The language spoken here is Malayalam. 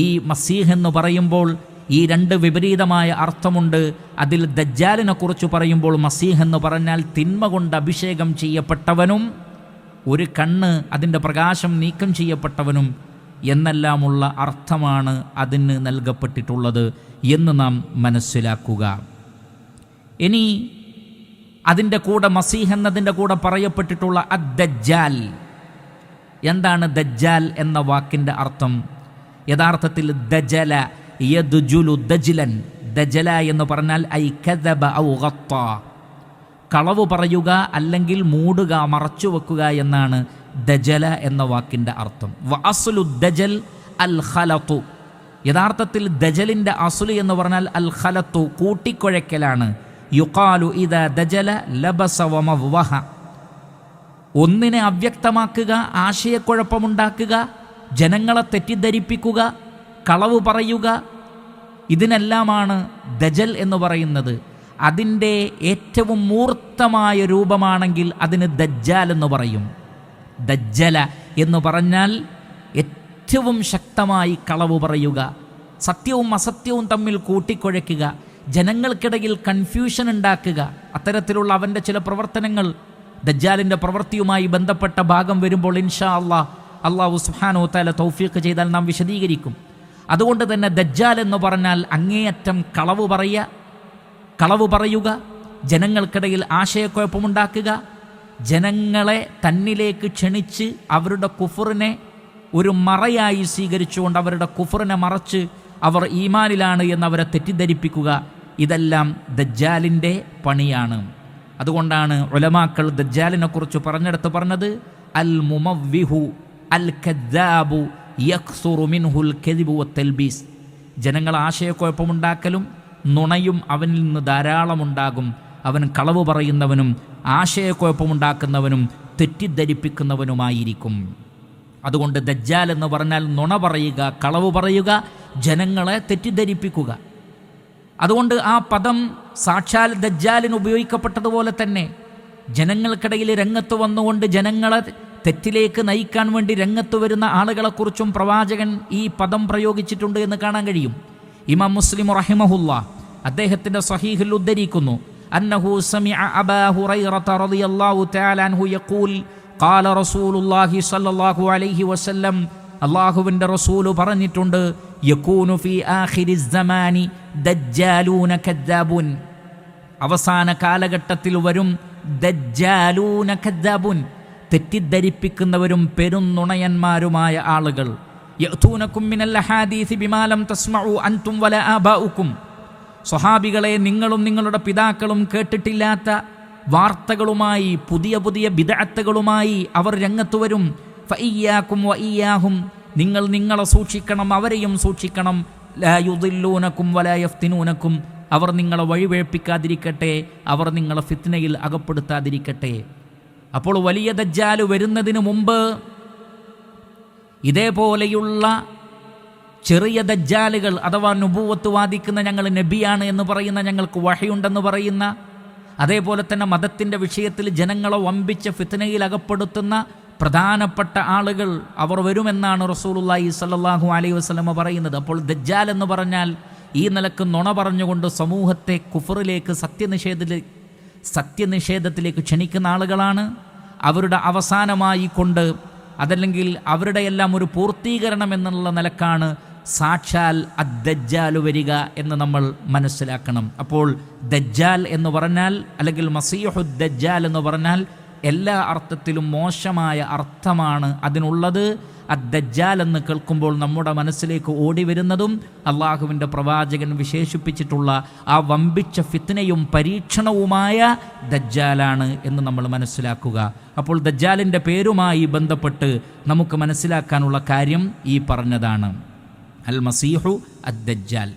ഈ മസീഹ് എന്ന് പറയുമ്പോൾ ഈ രണ്ട് വിപരീതമായ അർത്ഥമുണ്ട്. അതിൽ ദജ്ജാലിനെ കുറിച്ച് പറയുമ്പോൾ മസീഹ് എന്ന് പറഞ്ഞാൽ തിന്മ കൊണ്ട് അഭിഷേകം ചെയ്യപ്പെട്ടവനും ഒരു കണ്ണ് അതിൻ്റെ പ്രകാശം നീക്കം ചെയ്യപ്പെട്ടവനും എന്നെല്ലാമുള്ള അർത്ഥമാണ് അതിന് നൽകപ്പെട്ടിട്ടുള്ളത് എന്ന് നാം മനസ്സിലാക്കുക. ഇനി അതിൻ്റെ കൂടെ മസീഹ് എന്നതിൻ്റെ കൂടെ പറയപ്പെട്ടിട്ടുള്ള അദ്ദജ്ജാൽ. എന്താണ് ദജ്ജാൽ എന്ന വാക്കിൻ്റെ അർത്ഥം? യഥാർത്ഥത്തിൽ ദജല യദ്ജുലു ദജ്ലൻ, ദജല എന്ന് പറഞ്ഞാൽ ഐ കദബ ഔ ഗത്ത, കളവ് പറയുക അല്ലെങ്കിൽ മൂടുക, മറച്ചു വെക്കുക എന്നാണ് ദജല എന്ന വാക്കിൻ്റെ അർത്ഥം. വ അസ്ലു ദജൽ അൽ ഖലത്തു, യഥാർത്ഥത്തിൽ ദജലിൻ്റെ അസ്ലു എന്ന് പറഞ്ഞാൽ അൽ ഖലത്തു, കൂട്ടിക്കുഴയ്ക്കലാണ്. യുഖാലു ഇദാ ദജല ലബസ വമവഹ, ഒന്നിനെ അവ്യക്തമാക്കുക, ആശയക്കുഴപ്പമുണ്ടാക്കുക, ജനങ്ങളെ തെറ്റിദ്ധരിപ്പിക്കുക, കളവ് പറയുക, ഇതിനെല്ലാമാണ് ദജൽ എന്ന് പറയുന്നത്. അതിൻ്റെ ഏറ്റവും മൂർത്തമായ രൂപമാണെങ്കിൽ അതിന് ദജ്ജാൽ എന്ന് പറയും. ദജ്ജല എന്ന് പറഞ്ഞാൽ ഏറ്റവും ശക്തമായി കളവ് പറയുക, സത്യവും അസത്യവും തമ്മിൽ കൂട്ടിക്കുഴയ്ക്കുക, ജനങ്ങൾക്കിടയിൽ കൺഫ്യൂഷൻ ഉണ്ടാക്കുക. അത്തരത്തിലുള്ള അവൻ്റെ ചില പ്രവർത്തനങ്ങൾ ദജ്ജാലിൻ്റെ പ്രവൃത്തിയുമായി ബന്ധപ്പെട്ട ഭാഗം വരുമ്പോൾ ഇൻഷാ അള്ളാഹു സുബ്ഹാനഹു വ തആല തൗഫീഖ് ചെയ്താൽ നാം വിശദീകരിക്കും. അതുകൊണ്ട് തന്നെ ദജ്ജാൽ എന്ന് പറഞ്ഞാൽ അങ്ങേയറ്റം കളവ് പറയുക, ജനങ്ങൾക്കിടയിൽ ആശയക്കുഴപ്പമുണ്ടാക്കുക, ജനങ്ങളെ തന്നിലേക്ക് ക്ഷണിച്ച് അവരുടെ കുഫറിനെ ഒരു മറയായി സ്വീകരിച്ചുകൊണ്ട് അവരുടെ കുഫറിനെ മറച്ച് അവർ ഈമാനിലാണ് എന്നവരെ തെറ്റിദ്ധരിപ്പിക്കുക. ഇതെല്ലാം ദജ്ജാലിൻ്റെ പണിയാണ്. അതുകൊണ്ടാണ് ഉലമാക്കൾ ദജ്ജാലിനെ കുറിച്ച് പറഞ്ഞെടുത്ത് പറഞ്ഞത് അൽ മുമവ്വിഹു അൽ കദ്ദാബു യക്സുറു മിൻഹുൽ കദിബു വത്തൽബീസ്, ജനങ്ങൾ ആശയക്കുഴപ്പമുണ്ടാക്കലും നുണയും അവനിൽ നിന്ന് ധാരാളമുണ്ടാകും. അവൻ കളവ് പറയുന്നവനും ആശയക്കുഴപ്പമുണ്ടാക്കുന്നവനും തെറ്റിദ്ധരിപ്പിക്കുന്നവനുമായിരിക്കും. അതുകൊണ്ട് ദജ്ജാൽ എന്ന് പറഞ്ഞാൽ നുണ പറയുക, കളവ് പറയുക, ജനങ്ങളെ തെറ്റിദ്ധരിപ്പിക്കുക. അതുകൊണ്ട് ആ പദം സാക്ഷാൽ ദജ്ജാലിന് ഉപയോഗിക്കപ്പെട്ടതുപോലെ തന്നെ ജനങ്ങൾക്കിടയിൽ രംഗത്ത് വന്നുകൊണ്ട് ജനങ്ങളെ തെറ്റിലേക്ക് നയിക്കാൻ വേണ്ടി രംഗത്ത് വരുന്ന ആളുകളെക്കുറിച്ചും പ്രവാചകൻ ഈ പദം പ്രയോഗിച്ചിട്ടുണ്ട് എന്ന് കാണാൻ കഴിയും. ഇമാം മുസ്ലിം റഹിമഹുല്ലാ അദ്ദേഹത്തിൻ്റെ സ്വഹീഹിൽ ഉദ്ധരിക്കുന്നു, അന്നഹു സമിഅ അബാ ഹുറൈറത റളിയല്ലാഹു തആല അൻഹു യഖൂൽ ഖാല റസൂലുള്ളാഹി സ്വല്ലല്ലാഹു അലൈഹി വസല്ലം, അല്ലാഹുവിൻ്റെ റസൂൽ പറഞ്ഞിട്ടുണ്ട്, യകൂനു ഫീ ആഖിരിസ് സമാനി ദജ്ജാലൂന കദ്ദാബൂൻ, അവസാന കാലഘട്ടത്തിൽ വരും ദജ്ജാലൂന കദ്ദാബൂൻ, തെറ്റിദ്ധരിപ്പിക്കുന്നവരും പെരുന്നുണയന്മാരുമായ ആളുകൾ. യഅ്തൂനകും മിനൽ അഹാദീസി ബിമാ ലം തസ്മഉ അൻതും വലാ ആബാഉകും, സ്വഹാബികളെ നിങ്ങളും നിങ്ങളുടെ പിതാക്കളും കേട്ടിട്ടില്ലാത്ത വാർത്തകളുമായി, പുതിയ പുതിയ ബിദ്അത്തുകളുമായി അവർ രംഗത്ത് വരും. ഫഇയ്യാകും വഇയ്യാഹും, നിങ്ങൾ നിങ്ങളെ സൂക്ഷിക്കണം, അവരെയും സൂക്ഷിക്കണം. ലാ യുദില്ലൂനകും വലാ യഫ്തിനൂനകും, അവർ നിങ്ങളെ വഴിവേഴ്പ്പിക്കാതിരിക്കട്ടെ, അവർ നിങ്ങളെ ഫിത്നയിൽ അകപ്പെടുത്താതിരിക്കട്ടെ. അപ്പോൾ വലിയ ദജ്ജാല് വരുന്നതിന് മുമ്പ് ഇതേപോലെയുള്ള ചെറിയ ദജ്ജാലുകൾ, അഥവാ നുബുവത്ത് വാദിക്കുന്ന, ഞങ്ങൾ നബിയാണ് എന്ന് പറയുന്ന, ഞങ്ങൾക്ക് വഹയുണ്ടെന്ന് പറയുന്ന, അതേപോലെ തന്നെ മതത്തിൻ്റെ വിഷയത്തിൽ ജനങ്ങളെ വമ്പിച്ച ഫിത്നയിൽ അകപ്പെടുത്തുന്ന പ്രധാനപ്പെട്ട ആളുകൾ അവർ വരുമെന്നാണ് റസൂലുള്ളാഹി സ്വല്ലല്ലാഹു അലൈഹി വസല്ലമ പറയുന്നത്. അപ്പോൾ ദജ്ജാൽ എന്ന് പറഞ്ഞാൽ ഈ നിലക്ക് നുണ പറഞ്ഞുകൊണ്ട് സമൂഹത്തെ കുഫറിലേക്ക്, സത്യനിഷേധത്തിലേക്ക് ക്ഷണിക്കുന്ന ആളുകളാണ്. അവരുടെ അവസാനമായി കൊണ്ട്, അതല്ലെങ്കിൽ അവരുടെ എല്ലാം ഒരു പൂർത്തീകരണം എന്നുള്ള നിലക്കാണ് സാക്ഷാൽ അദ്ദജ്ജാൽ വരിക എന്ന് നമ്മൾ മനസ്സിലാക്കണം. അപ്പോൾ ദജ്ജാൽ എന്ന് പറഞ്ഞാൽ, അല്ലെങ്കിൽ മസീഹുദ് ദജ്ജാൽ എന്ന് പറഞ്ഞാൽ എല്ലാ അർത്ഥത്തിലും മോശമായ അർത്ഥമാണ് അതിനുള്ളത്. അദ്ദജ്ജാൽ എന്ന് കേൾക്കുമ്പോൾ നമ്മുടെ മനസ്സിലേക്ക് ഓടി വരുന്നതും അള്ളാഹുവിൻ്റെ പ്രവാചകൻ വിശേഷിപ്പിച്ചിട്ടുള്ള ആ വമ്പിച്ച ഫിത്നയും പരീക്ഷണവുമായ ദജ്ജാലാണ് എന്ന് നമ്മൾ മനസ്സിലാക്കുക. അപ്പോൾ ദജ്ജാലിൻ്റെ പേരുമായി ബന്ധപ്പെട്ട് നമുക്ക് മനസ്സിലാക്കാനുള്ള കാര്യം ഈ പറഞ്ഞതാണ്, അൽ മസീഹു അദ്ദജ്ജാൽ.